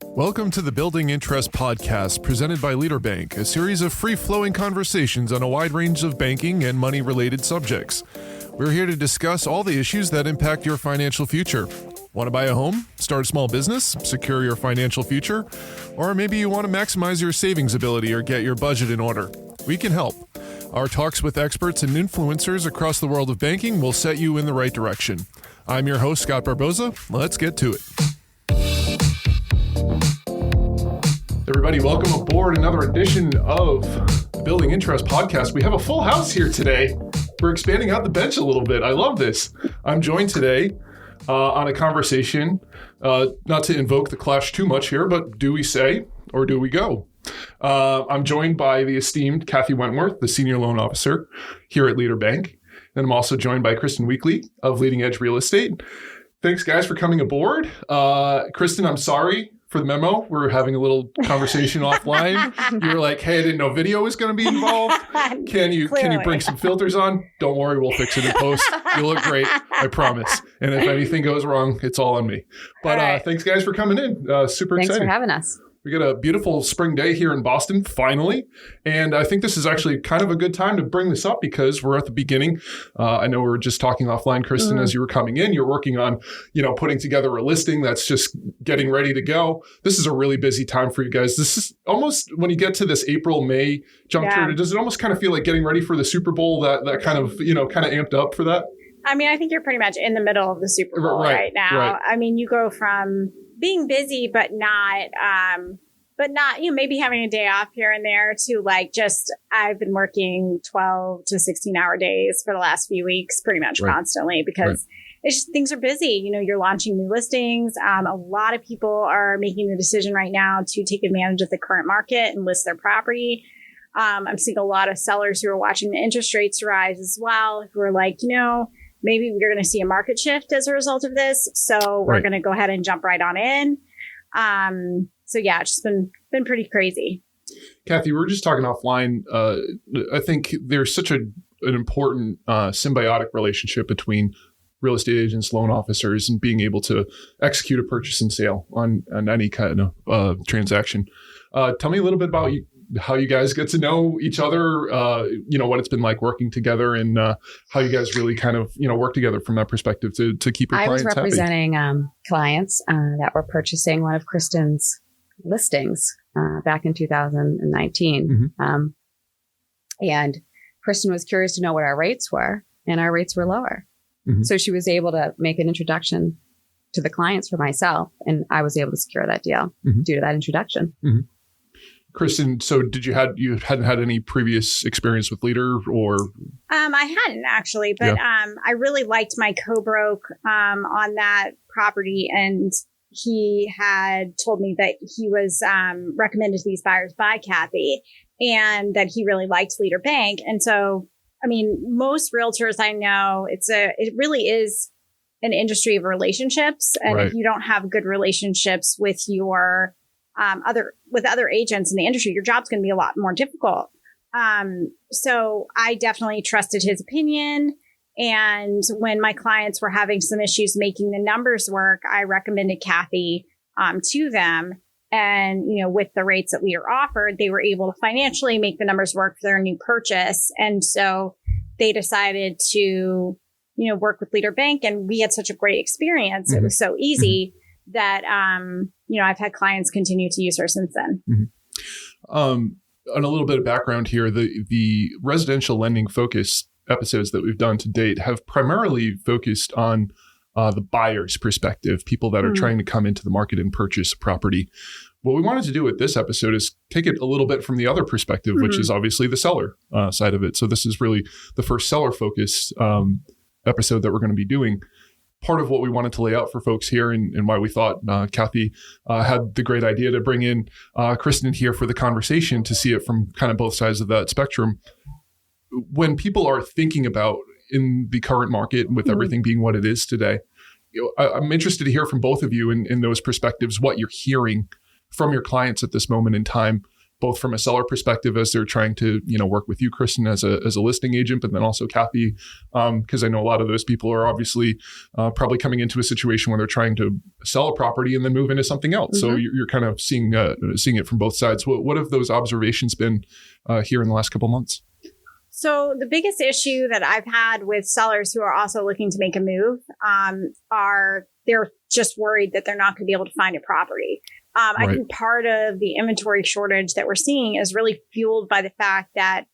Welcome to the Building Interest Podcast, presented by Leader Bank, a series of free-flowing conversations on a wide range of banking and money-related subjects. We're here to discuss all the issues that impact your financial future. Want to buy a home, start a small business, secure your financial future, or maybe you want to maximize your savings ability or get your budget in order? We can help. Our talks with experts and influencers across the world of banking will set you in the right direction. I'm your host, Scott Barboza. Let's get to it. Everybody, welcome aboard another edition of the Building Interest Podcast. We have a full house here today. We're expanding out the bench a little bit. I love this. I'm joined today on a conversation, not to invoke the clash too much here, but do we say or do we go? I'm joined by the esteemed Kathy Wentworth, the Senior Loan Officer here at Leader Bank. And I'm also joined by Kristin Weekley of Leading Edge Real Estate. Thanks, guys, for coming aboard. Kristin, I'm sorry for the memo. We were having a little conversation offline. You were like, hey, I didn't know video was going to be involved. Can you bring some filters on? Don't worry, we'll fix it in post. You look great, I promise. And if anything goes wrong, it's all on me. But right. Thanks, guys, for coming in. Super excited. Thanks for having us. We got a beautiful spring day here in Boston, finally. And I think this is actually kind of a good time to bring this up because we're at the beginning. I know we were just talking offline, Kristin, as you were coming in. You're working on, putting together a listing that's just getting ready to go. This is a really busy time for you guys. This is almost, when you get to this April, May juncture, does it almost kind of feel like getting ready for the Super Bowl, that kind of amped up for that? I mean, I think you're pretty much in the middle of the Super Bowl right now. Right. I mean, you go from being busy, but not, maybe having a day off here and there to I've been working 12 to 16 hour days for the last few weeks, pretty much constantly because it's just, things are busy. You're launching new listings. A lot of people are making the decision right now to take advantage of the current market and list their property. I'm seeing a lot of sellers who are watching the interest rates rise as well, who are like, maybe we're going to see a market shift as a result of this. So we're going to go ahead and jump right on in. It's just been pretty crazy. Kathy, we were just talking offline. I think there's such an important symbiotic relationship between real estate agents, loan officers, and being able to execute a purchase and sale on any kind of transaction. Tell me a little bit about how you guys get to know each other, what it's been like working together and how you guys really kind of, work together from that perspective to keep your clients happy. I was representing clients that were purchasing one of Kristin's listings back in 2019. And Kristin was curious to know what our rates were, and our rates were lower. So she was able to make an introduction to the clients for myself, and I was able to secure that deal due to that introduction. Kristin, so you hadn't had any previous experience with Leader or? I hadn't actually, but I really liked my co-broke on that property, and he had told me that he was recommended to these buyers by Kathy and that he really liked Leader Bank. And so, I mean, most realtors I know, it really is an industry of relationships. And if you don't have good relationships with your other agents in the industry, your job's going to be a lot more difficult. So I definitely trusted his opinion. And when my clients were having some issues making the numbers work, I recommended Kathy to them. And, with the rates that we were offered, they were able to financially make the numbers work for their new purchase. And so they decided to, work with Leader Bank. And we had such a great experience. It was so easy that, I've had clients continue to use her since then. On a little bit of background here, the residential lending focus episodes that we've done to date have primarily focused on the buyer's perspective, people that are trying to come into the market and purchase a property. What we wanted to do with this episode is take it a little bit from the other perspective, which is obviously the seller side of it. So this is really the first seller-focused episode that we're going to be doing. Part of what we wanted to lay out for folks here and why we thought Kathy had the great idea to bring in Kristin here for the conversation to see it from kind of both sides of that spectrum. When people are thinking about in the current market with everything being what it is today, I'm interested to hear from both of you in those perspectives, what you're hearing from your clients at this moment in time, both from a seller perspective as they're trying to, work with you, Kristin, as a listing agent, but then also Kathy, because I know a lot of those people are obviously probably coming into a situation where they're trying to sell a property and then move into something else. So you're kind of seeing it from both sides. What have those observations been here in the last couple of months? So the biggest issue that I've had with sellers who are also looking to make a move are they're just worried that they're not going to be able to find a property. I think part of the inventory shortage that we're seeing is really fueled by the fact that,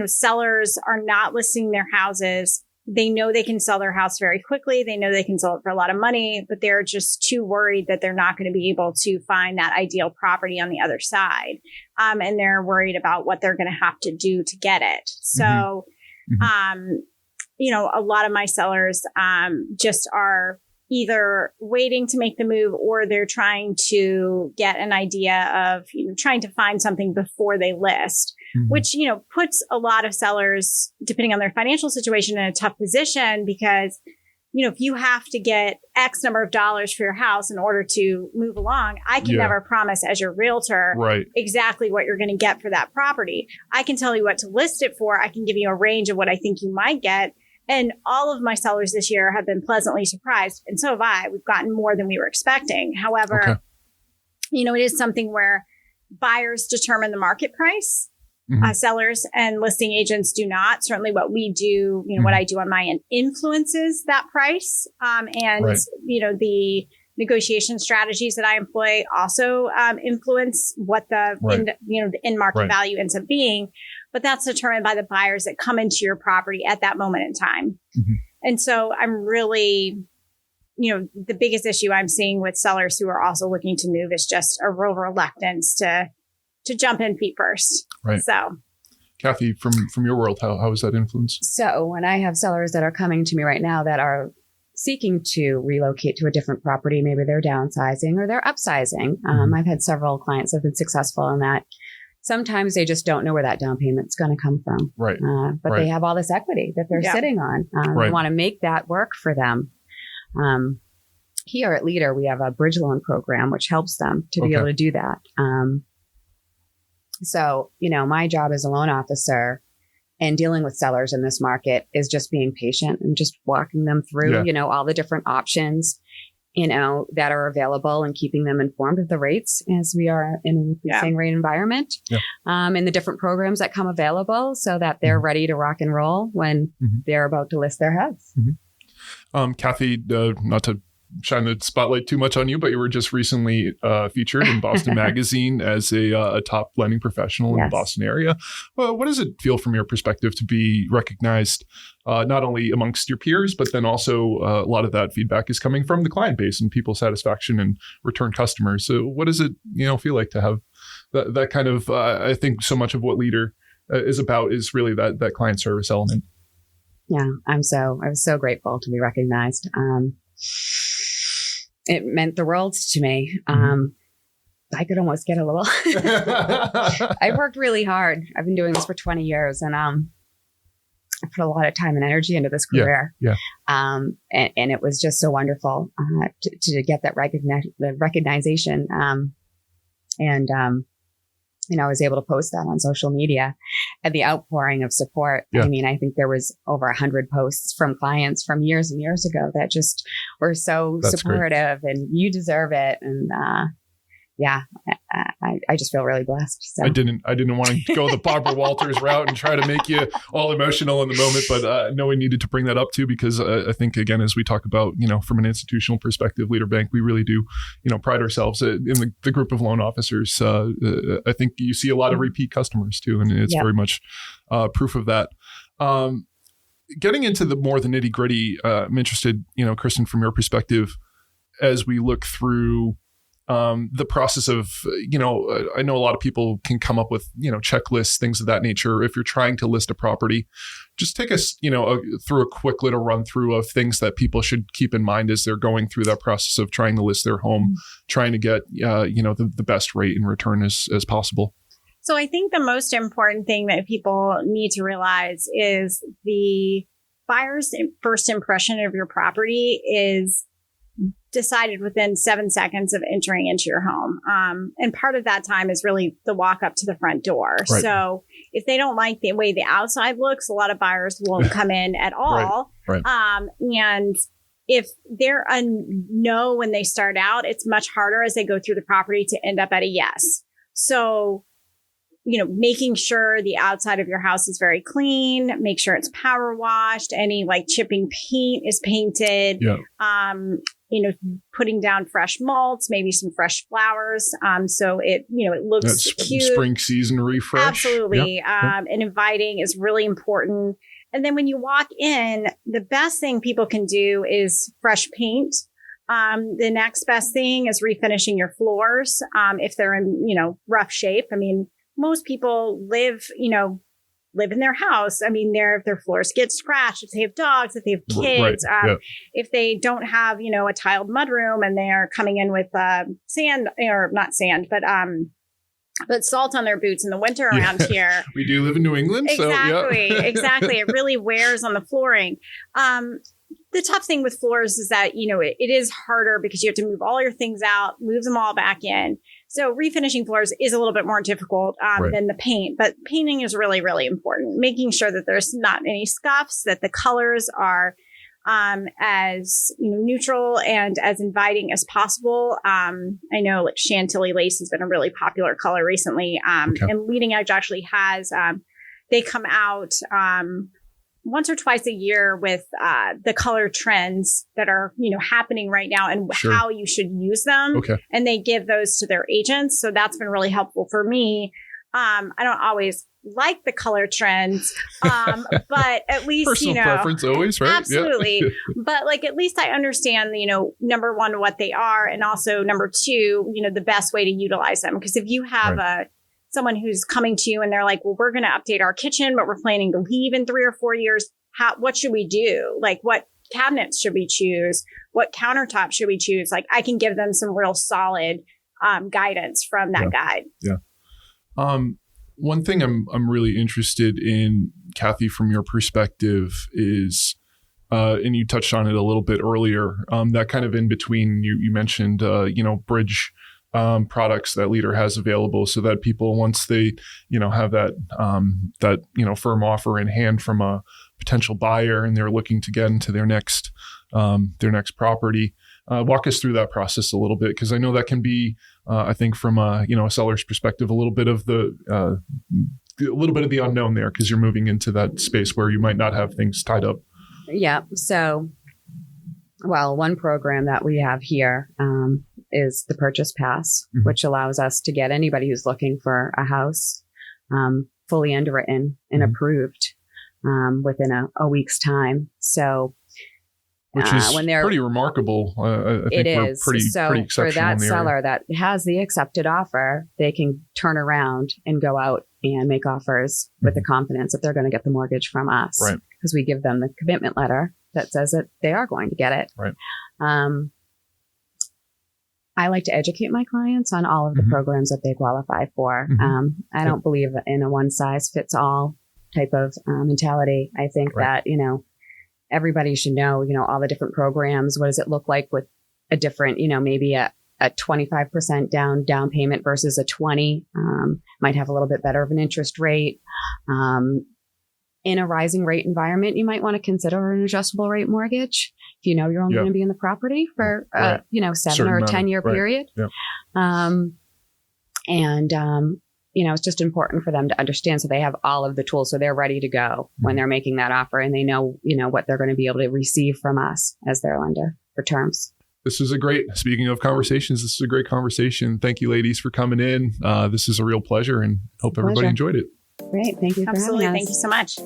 sellers are not listing their houses. They know they can sell their house very quickly. They know they can sell it for a lot of money, but they're just too worried that they're not going to be able to find that ideal property on the other side. And they're worried about what they're going to have to do to get it. So, a lot of my sellers just are either waiting to make the move or they're trying to get an idea of, trying to find something before they list, which, puts a lot of sellers, depending on their financial situation, in a tough position because, if you have to get X number of dollars for your house in order to move along, I can never promise as your realtor exactly what you're going to get for that property. I can tell you what to list it for. I can give you a range of what I think you might get. And all of my sellers this year have been pleasantly surprised. And so have I. We've gotten more than we were expecting. However, it is something where buyers determine the market price. Sellers and listing agents do not. Certainly what we do, what I do on my end influences that price. The negotiation strategies that I employ also influence what the end market value ends up being. But that's determined by the buyers that come into your property at that moment in time. And so I'm really, the biggest issue I'm seeing with sellers who are also looking to move is just a real reluctance to jump in feet first. Right. So, Kathy, from your world, how is that influenced? So when I have sellers that are coming to me right now that are seeking to relocate to a different property, maybe they're downsizing or they're upsizing. I've had several clients that have been successful in that. Sometimes they just don't know where that down payment's going to come from. But they have all this equity that they're sitting on. They want to make that work for them. Here at Leader, we have a bridge loan program, which helps them to be able to do that. So, my job as a loan officer and dealing with sellers in this market is just being patient and just walking them through, all the different options, that are available and keeping them informed of the rates as we are in an increasing rate environment, and the different programs that come available so that they're ready to rock and roll when they're about to list their house. Kathy, not to shine the spotlight too much on you, but you were just recently featured in Boston Magazine as a top lending professional in the Boston area. Well, what does it feel from your perspective to be recognized not only amongst your peers, but then also a lot of that feedback is coming from the client base and people's satisfaction and return customers. So what does it feel like to have that kind of, I think so much of what Leader is about is really that client service element. Yeah, I was so grateful to be recognized. It meant the world to me. I could almost get a little. I worked really hard. I've been doing this for 20 years, and I put a lot of time and energy into this career. And it was just so wonderful to get that recognition. I was able to post that on social media, and the outpouring of support. I mean, I think there was over 100 posts from clients from years and years ago that just were so supportive, and you deserve it. And I just feel really blessed. So. I didn't want to go the Barbara Walters route and try to make you all emotional in the moment, but I know we needed to bring that up too, because I think, again, as we talk about, from an institutional perspective, Leader Bank, we really do, pride ourselves in the group of loan officers. I think you see a lot of repeat customers too, and it's very much proof of that. Getting into the more the nitty gritty, I'm interested, Kristin, from your perspective, as we look through the process of, I know a lot of people can come up with, checklists, things of that nature. If you're trying to list a property, just take us, through a quick little run through of things that people should keep in mind as they're going through that process of trying to list their home, trying to get, the best rate in return as possible. So I think the most important thing that people need to realize is the buyer's first impression of your property is decided within 7 seconds of entering into your home. And part of that time is really the walk up to the front door. Right. So if they don't like the way the outside looks, a lot of buyers won't come in at all. Right. And if they're a no when they start out, it's much harder as they go through the property to end up at a yes. So, making sure the outside of your house is very clean, make sure it's power washed, any like chipping paint is painted, putting down fresh mulch, maybe some fresh flowers. So it looks That's cute. Spring season refresh. Absolutely. Yep. And inviting is really important. And then when you walk in, the best thing people can do is fresh paint. The next best thing is refinishing your floors. If they're in, rough shape. I mean, most people live in their house. I mean, if their floors get scratched, if they have dogs, if they have kids, if they don't have, a tiled mudroom and they are coming in with sand, or not sand, but salt on their boots in the winter around here. We do live in New England. Exactly. So, yeah. Exactly. It really wears on the flooring. The tough thing with floors is that, it is harder because you have to move all your things out, move them all back in. So refinishing floors is a little bit more difficult than the paint, but painting is really, really important. Making sure that there's not any scuffs, that the colors are as neutral and as inviting as possible. I know like Chantilly lace has been a really popular color recently, and Leading Edge actually has. They come out once or twice a year with the color trends that are happening right now and how you should use them. Okay. And they give those to their agents, so that's been really helpful for me. I don't always like the color trends, but at least personal preference always, right? Absolutely. Yeah. But like at least I understand, number one, what they are, and also number two, the best way to utilize them. Because if you have someone who's coming to you and they're like, well, we're going to update our kitchen, but we're planning to leave in 3 or 4 years. What should we do? Like, what cabinets should we choose? What countertops should we choose? Like, I can give them some real solid guidance from that guide. Yeah. One thing I'm really interested in, Kathy, from your perspective is, and you touched on it a little bit earlier, that kind of in between, you mentioned, bridge products that Leader has available, so that people, once they, have that firm offer in hand from a potential buyer and they're looking to get into their next property, walk us through that process a little bit, because I know that can be, I think from a seller's perspective, a little bit of the unknown there, because you're moving into that space where you might not have things tied up. Yeah. So, one program that we have here is the Purchase Pass, which allows us to get anybody who's looking for a house fully underwritten and approved within a week's time. So, which is when they're pretty remarkable. I think we're pretty exceptional for that seller that has the accepted offer, they can turn around and go out and make offers with the confidence that they're going to get the mortgage from us, right? Because we give them the commitment letter that says that they are going to get it, right? I like to educate my clients on all of the programs that they qualify for. I don't believe in a one size fits all type of mentality. I think that, everybody should know, all the different programs. What does it look like with a different, maybe a 25% down payment versus a 20, might have a little bit better of an interest rate. In a rising rate environment, you might want to consider an adjustable rate mortgage if you know you're only going to be in the property for 7 or 10 year period. It's just important for them to understand, so they have all of the tools, so they're ready to go when they're making that offer, and they know what they're going to be able to receive from us as their lender for terms. Speaking of conversations, this is a great conversation. Thank you, ladies, for coming in. This is a real pleasure, and hope everybody enjoyed it. Great. Thank you for Absolutely. having us. Thank you so much.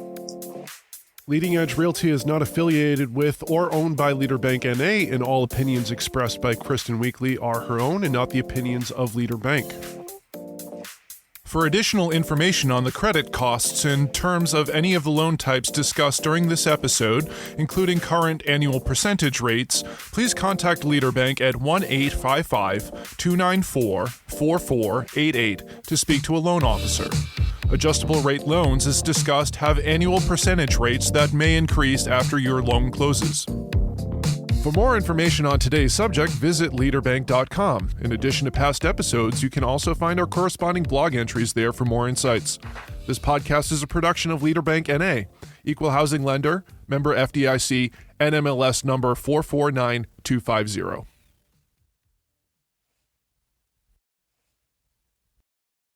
Leading Edge Realty is not affiliated with or owned by Leader Bank NA, and all opinions expressed by Kristin Weekley are her own and not the opinions of Leader Bank. For additional information on the credit costs and terms of any of the loan types discussed during this episode, including current annual percentage rates, please contact Leader Bank at 1-855-294-4488 to speak to a loan officer. Adjustable rate loans, as discussed, have annual percentage rates that may increase after your loan closes. For more information on today's subject, visit leaderbank.com. In addition to past episodes, you can also find our corresponding blog entries there for more insights. This podcast is a production of Leader Bank NA, Equal Housing Lender, member FDIC, NMLS number 449250.